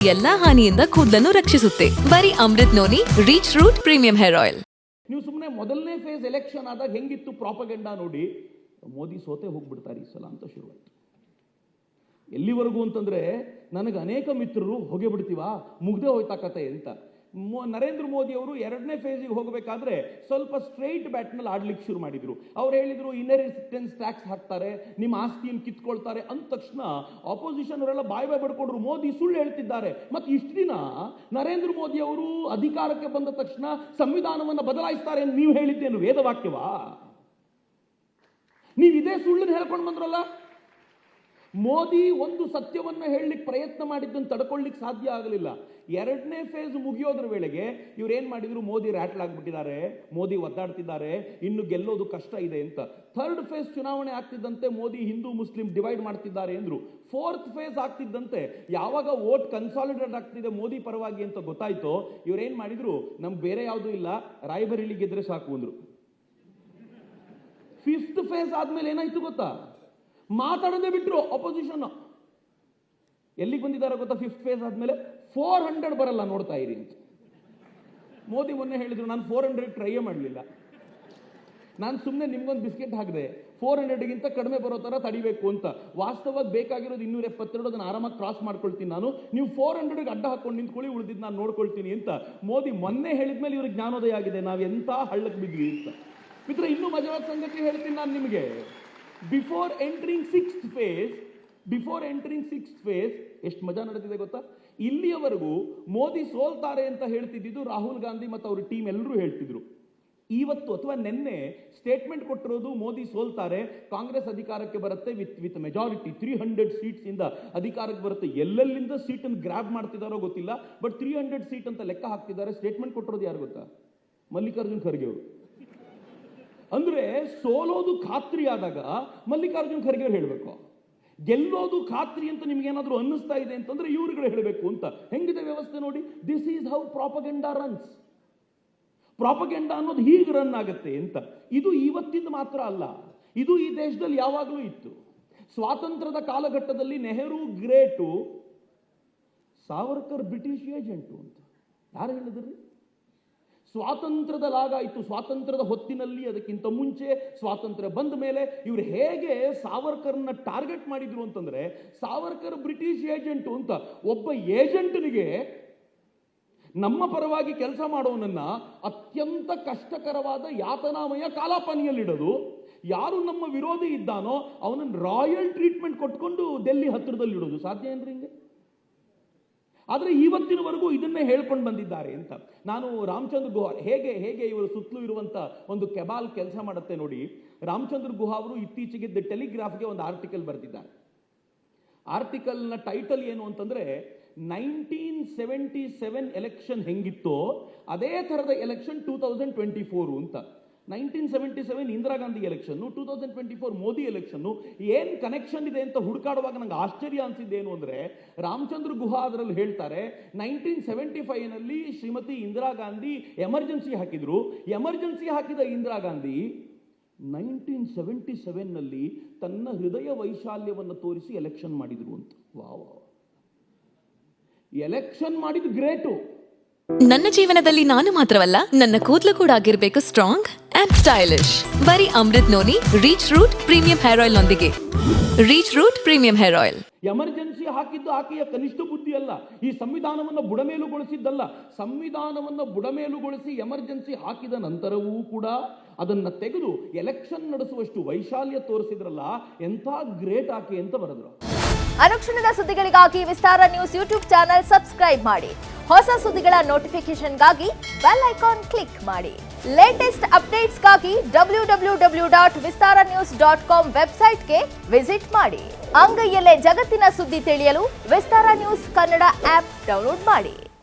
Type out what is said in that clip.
ಎಲ್ಲಾ ಹಾನಿಯಿಂದ ಕೂದಲನ್ನು ರಕ್ಷಿಸುತ್ತೆ. ಬರೀ Amrut noni reach root premium hair oil. ನೀವು ಸುಮ್ಮನೆ ಮೊದಲನೇ ಫೇಸ್ ಎಲೆಕ್ಷನ್ ಆದಾಗ ಹೆಂಗಿತ್ತು ಪ್ರಾಪಗೆಂಡಾ ನೋಡಿ, ಮೋದಿ ಸೋತೆ ಹೋಗ್ಬಿಡ್ತಾರೆ ಈ ಸಲ ಅಂತ ಶುರುವಾಯಿತು. ಎಲ್ಲಿವರೆಗೂ ಅಂತಂದ್ರೆ ನನಗೆ ಅನೇಕ ಮಿತ್ರರು ಹೋಗೇ ಬಿಡ್ತೀವಾ, ಮುಗ್ದೇ ಹೋಯ್ತಾ ಕತೆ ಅಂತ. ನರೇಂದ್ರ ಮೋದಿ ಅವರು ಎರಡನೇ ಫೇಸಿಗೆ ಹೋಗಬೇಕಾದ್ರೆ ಸ್ವಲ್ಪ ಸ್ಟ್ರೈಟ್ ಬ್ಯಾಟ್ನಲ್ಲಿ ಆಡ್ಲಿಕ್ಕೆ ಶುರು ಮಾಡಿದ್ರು. ಅವ್ರು ಹೇಳಿದ್ರು ಇನ್ಹೆರಿಟೆನ್ಸ್ ಟ್ಯಾಕ್ಸ್ ಹಾಕ್ತಾರೆ, ನಿಮ್ಮ ಆಸ್ತಿಯನ್ನು ಕಿತ್ಕೊಳ್ತಾರೆ ಅಂದ ತಕ್ಷಣ ಆಪೋಸಿಷನ್ ಅವರೆಲ್ಲ ಬಾಯ್ ಬಿಡ್ಕೊಂಡ್ರು, ಮೋದಿ ಸುಳ್ಳು ಹೇಳ್ತಿದ್ದಾರೆ. ಮತ್ತೆ ಇಷ್ಟು ದಿನ ನರೇಂದ್ರ ಮೋದಿ ಅವರು ಅಧಿಕಾರಕ್ಕೆ ಬಂದ ತಕ್ಷಣ ಸಂವಿಧಾನವನ್ನು ಬದಲಾಯಿಸ್ತಾರೆ ಅಂತ ನೀವು ಹೇಳಿದ್ದೇನು ವೇದವಾಕ್ಯವಾ? ನೀವು ಇದೇ ಸುಳ್ಳನ್ನು ಹೇಳ್ಕೊಂಡು ಬಂದ್ರಲ್ಲ. ಮೋದಿ ಒಂದು ಸತ್ಯವನ್ನ ಹೇಳಲಿಕ್ಕೆ ಪ್ರಯತ್ನ ಮಾಡಿದ್ದನ್ನು ತಡ್ಕೊಳ್ಳಿಕ್ಕೆ ಸಾಧ್ಯ ಆಗಲಿಲ್ಲ. ಎರಡನೇ ಫೇಸ್ ಮುಗಿಯೋದ್ರ ವೇಳೆಗೆ ಇವ್ರು ಏನ್ ಮಾಡಿದ್ರು, ಮೋದಿ ರ್ಯಾಟ್ಲ್ ಆಗ್ಬಿಟ್ಟಿದ್ದಾರೆ, ಮೋದಿ ಒದ್ದಾಡ್ತಿದ್ದಾರೆ, ಇನ್ನು ಗೆಲ್ಲೋದು ಕಷ್ಟ ಇದೆ ಅಂತ. ಥರ್ಡ್ ಫೇಸ್ ಚುನಾವಣೆ ಆಗ್ತಿದ್ದಂತೆ ಮೋದಿ ಹಿಂದೂ ಮುಸ್ಲಿಂ ಡಿವೈಡ್ ಮಾಡ್ತಿದ್ದಾರೆ ಎಂದ್ರು. ಫೋರ್ತ್ ಫೇಸ್ ಆಗ್ತಿದ್ದಂತೆ ಯಾವಾಗ ವೋಟ್ ಕನ್ಸಾಲಿಡೇಟ್ ಆಗ್ತಿದೆ ಮೋದಿ ಪರವಾಗಿ ಅಂತ ಗೊತ್ತಾಯ್ತು, ಇವ್ರೇನ್ ಮಾಡಿದ್ರು, ನಮ್ಗೆ ಬೇರೆ ಯಾವುದೂ ಇಲ್ಲ, ರಾಯಬರೇಲಿ ಗೆದ್ರೆ ಸಾಕು ಅಂದ್ರು. ಫಿಫ್ತ್ ಫೇಸ್ ಆದ್ಮೇಲೆ ಏನಾಯ್ತು ಗೊತ್ತಾ, ಮಾತಾಡದೆ ಬಿಟ್ರು ಅಪೋಸಿಷನ್. ಎಲ್ಲಿಗೆ ಬಂದಿದ್ದಾರೆ ಗೊತ್ತಾ? ಫಿಫ್ತ್ ಫೇಸ್ ಆದ್ಮೇಲೆ 400 ಬರಲ್ಲ ನೋಡ್ತಾ ಇರಿ ಅಂತ. ಮೋದಿ ಮೊನ್ನೆ ಹೇಳಿದ್ರು, ನಾನು 400 ಟ್ರೈಯೇ ಮಾಡಲಿಲ್ಲ, ನಾನು ಸುಮ್ಮನೆ ನಿಮ್ಗೊಂದು ಬಿಸ್ಕೆಟ್ ಹಾಕಿದೆ, 400ಗಿಂತ ಕಡಿಮೆ ಬರೋ ತರ ತಡಿಬೇಕು ಅಂತ. ವಾಸ್ತವವಾಗಿ ಬೇಕಾಗಿರೋದು 272, ಅದನ್ನು ಆರಾಮಾಗಿ ಕ್ರಾಸ್ ಮಾಡ್ಕೊಳ್ತೀನಿ ನಾನು, ನೀವು 400ಗೆ ಅಡ್ಡ ಹಾಕೊಂಡು ನಿಂತ್ಕೊಳ್ಳಿ, ಉಳಿದಿದ್ದು ನಾನು ನೋಡ್ಕೊಳ್ತೀನಿ ಅಂತ ಮೋದಿ ಮೊನ್ನೆ ಹೇಳಿದ್ಮೇಲೆ ಇವ್ರಿಗೆ ಜ್ಞಾನೋದಯ ಆಗಿದೆ, ನಾವು ಎಂತ ಹಳ್ಳಕ್ಕೆ ಬಿದ್ವಿ ಅಂತ. ಮಿತ್ರ, ಇನ್ನೂ ಮಜವಾದ ಸಂಗತಿ ಹೇಳ್ತೀನಿ ನಾನು ನಿಮಗೆ. ಬಿಫೋರ್ ಎಂಟ್ರಿಂಗ್ ಸಿಕ್ಸ್ತ್ ಫೇಸ್ ಎಷ್ಟು ಮಜಾ ನಡೆದಿದೆ ಗೊತ್ತಾ? ಇಲ್ಲಿಯವರೆಗೂ ಮೋದಿ ಸೋಲ್ತಾರೆ ಅಂತ ಹೇಳ್ತಿದ್ದು ರಾಹುಲ್ ಗಾಂಧಿ ಮತ್ತು ಅವ್ರ ಟೀಮ್ ಎಲ್ಲರೂ ಹೇಳ್ತಿದ್ರು. ಇವತ್ತು ಅಥವಾ ನಿನ್ನೆ ಸ್ಟೇಟ್ಮೆಂಟ್ ಕೊಟ್ಟಿರೋದು ಮೋದಿ ಸೋಲ್ತಾರೆ, ಕಾಂಗ್ರೆಸ್ ಅಧಿಕಾರಕ್ಕೆ ಬರುತ್ತೆ ವಿತ್ ಮೆಜಾರಿಟಿ 300 ಸೀಟ್ಸ್ ಇಂದ ಅಧಿಕಾರಕ್ಕೆ ಬರುತ್ತೆ. ಎಲ್ಲೆಲ್ಲಿಂದ ಸೀಟನ್ನು ಗ್ರಾಬ್ ಮಾಡ್ತಿದಾರೋ ಗೊತ್ತಿಲ್ಲ, ಬಟ್ 300 ಸೀಟ್ ಅಂತ ಲೆಕ್ಕ ಹಾಕ್ತಿದ್ದಾರೆ. ಸ್ಟೇಟ್ಮೆಂಟ್ ಕೊಟ್ಟಿರೋದು ಯಾರು ಗೊತ್ತಾ? ಮಲ್ಲಿಕಾರ್ಜುನ್ ಖರ್ಗೆ ಅವರು. ಅಂದ್ರೆ ಸೋಲೋದು ಖಾತ್ರಿ ಆದಾಗ ಮಲ್ಲಿಕಾರ್ಜುನ್ ಖರ್ಗೆ ಅವ್ರು ಹೇಳಬೇಕು, ಗೆಲ್ಲೋದು ಖಾತ್ರಿ ಅಂತ ನಿಮ್ಗೆ ಏನಾದರೂ ಅನ್ನಿಸ್ತಾ ಇದೆ ಅಂತಂದ್ರೆ ಇವ್ರುಗಳು ಹೇಳಬೇಕು ಅಂತ. ಹೆಂಗಿದೆ ವ್ಯವಸ್ಥೆ ನೋಡಿ. This is how propaganda runs. Propaganda ಅನ್ನೋದು ಹೀಗೆ ರನ್ ಆಗುತ್ತೆ ಅಂತ. ಇದು ಇವತ್ತಿಂದ ಮಾತ್ರ ಅಲ್ಲ, ಇದು ಈ ದೇಶದಲ್ಲಿ ಯಾವಾಗಲೂ ಇತ್ತು. ಸ್ವಾತಂತ್ರ್ಯದ ಕಾಲಘಟ್ಟದಲ್ಲಿ Nehru great, Savarkar British agent ಅಂತ ಯಾರು ಹೇಳಿದ್ರಿ? ಸ್ವಾತಂತ್ರ್ಯದಲ್ಲಾಗಾಯಿತು, ಸ್ವಾತಂತ್ರ್ಯದ ಹೊತ್ತಿನಲ್ಲಿ, ಅದಕ್ಕಿಂತ ಮುಂಚೆ, ಸ್ವಾತಂತ್ರ್ಯ ಬಂದ ಮೇಲೆ ಇವ್ರು ಹೇಗೆ ಸಾವರ್ಕರ್ನ ಟಾರ್ಗೆಟ್ ಮಾಡಿದ್ರು ಅಂತಂದ್ರೆ, ಸಾವರ್ಕರ್ ಬ್ರಿಟಿಷ್ ಏಜೆಂಟು ಅಂತ. ಒಬ್ಬ ಏಜೆಂಟ್ನಿಗೆ ನಮ್ಮ ಪರವಾಗಿ ಕೆಲಸ ಮಾಡೋನನ್ನ ಅತ್ಯಂತ ಕಷ್ಟಕರವಾದ ಯಾತನಾಮಯ ಕಾಲಾಪಾನಿಯಲ್ಲಿಡೋದು, ಯಾರು ನಮ್ಮ ವಿರೋಧಿ ಇದ್ದಾನೋ ಅವನನ್ನು ರಾಯಲ್ ಟ್ರೀಟ್ಮೆಂಟ್ ಕೊಟ್ಕೊಂಡು ಡೆಲ್ಲಿ ಹತ್ತಿರದಲ್ಲಿ ಇಡೋದು ಸಾಧ್ಯ ಏನ್ರಿ ಹಿಂಗೆ? ಆದರೆ ಇವತ್ತಿನವರೆಗೂ ಇದನ್ನೇ ಹೇಳ್ಕೊಂಡು ಬಂದಿದ್ದಾರೆ ಅಂತ. ನಾನು ರಾಮಚಂದ್ರ ಗುಹಾ ಹೇಗೆ ಇವರು ಸುತ್ತಲೂ ಇರುವಂತ ಒಂದು ಕೆಬಾಲ್ ಕೆಲಸ ಮಾಡುತ್ತೆ ನೋಡಿ. ರಾಮಚಂದ್ರ ಗುಹಾ ಅವರು ಇತ್ತೀಚೆಗೆ ದ ಟೆಲಿಗ್ರಾಫ್ಗೆ ಒಂದು ಆರ್ಟಿಕಲ್ ಬರೆದಿದ್ದಾರೆ. ಆರ್ಟಿಕಲ್ನ ಟೈಟಲ್ ಏನು ಅಂತಂದ್ರೆ, 1977 ಎಲೆಕ್ಷನ್ ಹೆಂಗಿತ್ತೋ ಅದೇ ಥರದ ಎಲೆಕ್ಷನ್ 2024 ಅಂತ. 1977 ಇಂದಿರಾ ಗಾಂಧಿ ಎಲೆಕ್ಷನ್, 2024 ಮೋದಿ ಎಲೆಕ್ಷನ್, ಏನ್ ಕನೆಕ್ಷನ್ ಇದೆ ಅಂತ ಹುಡುಕಾಡುವಾಗ ನಂಗೆ ಆಶ್ಚರ್ಯ ಅನ್ಸಿದ್ದೇನು ಅಂದ್ರೆ, ರಾಮಚಂದ್ರ ಗುಹಾ ಅದರಲ್ಲಿ ಹೇಳ್ತಾರೆ 1975ನಲ್ಲಿ ಶ್ರೀಮತಿ ಇಂದಿರಾ ಗಾಂಧಿ ಎಮರ್ಜೆನ್ಸಿ ಹಾಕಿದ್ರು. ಎಮರ್ಜೆನ್ಸಿ ಹಾಕಿದ ಇಂದಿರಾ ಗಾಂಧಿ 1977ನಲ್ಲಿ ತನ್ನ ಹೃದಯ ವೈಶಾಲ್ಯವನ್ನು ತೋರಿಸಿ ಎಲೆಕ್ಷನ್ ಮಾಡಿದ್ರು ಅಂತ. ವಾವ್, ಎಲೆಕ್ಷನ್ ಮಾಡಿದ್ದು ಗ್ರೇಟು. ನನ್ನ ಜೀವನದಲ್ಲಿ ನಾನು ಮಾತ್ರವಲ್ಲ, ನನ್ನ ಕೂದಲು ಕೂಡ ಆಗಿರ್ಬೇಕು ಸ್ಟ್ರಾಂಗ್ ಅಂಡ್ ಸ್ಟೈಲಿಶ್. ಬರೀ Amrut noni reach root premium hair oil ನೊಂದಿಗೆ. Reach root premium hair oil. Emergency ಹಾಕಿದ್ದು ಆಕೆಯ ಕನಿಷ್ಠ ಬುದ್ಧಿ ಅಲ್ಲ, ಈ ಸಂವಿಧಾನವನ್ನು ಬುಡಮೇಲುಗೊಳಿಸಿದ್ದಲ್ಲ. ಸಂವಿಧಾನವನ್ನು ಬುಡಮೇಲುಗೊಳಿಸಿ ಎಮರ್ಜೆನ್ಸಿ ಹಾಕಿದ ನಂತರವೂ ಕೂಡ ಅದನ್ನ ತೆಗೆದು ಎಲೆಕ್ಷನ್ ನಡೆಸುವಷ್ಟು ವೈಶಾಲ್ಯ ತೋರಿಸಿದ್ರಲ್ಲ, ಎಂಥ ಗ್ರೇಟ್ ಆಕೆ ಅಂತ ಬರೆದ್ರು. ಅನುಕ್ಷಣದ ಸುದ್ದಿಗಳಿಗಾಗಿ ವಿಸ್ತಾರ ನ್ಯೂಸ್ ಯೂಟ್ಯೂಬ್ ಚಾನೆಲ್ ಸಬ್ಸ್ಕ್ರೈಬ್ ಮಾಡಿ. ಹೊಸ ಸುದ್ದಿಗಳ ನೋಟಿಫಿಕೇಶನ್ಗಾಗಿ ಬೆಲ್ ಐಕಾನ್ ಕ್ಲಿಕ್ ಮಾಡಿ. ಲೇಟೆಸ್ಟ್ ಅಪ್ಡೇಟ್ಸ್ಗಾಗಿ www.vistaranews.com ವೆಬ್ಸೈಟ್ಗೆ ವಿಸಿಟ್ ಮಾಡಿ. ಅಂಗೈಯಲ್ಲೇ ಜಗತ್ತಿನ ಸುದ್ದಿ ತಿಳಿಯಲು ವಿಸ್ತಾರ ನ್ಯೂಸ್ ಕನ್ನಡ ಆಪ್ ಡೌನ್ಲೋಡ್ ಮಾಡಿ.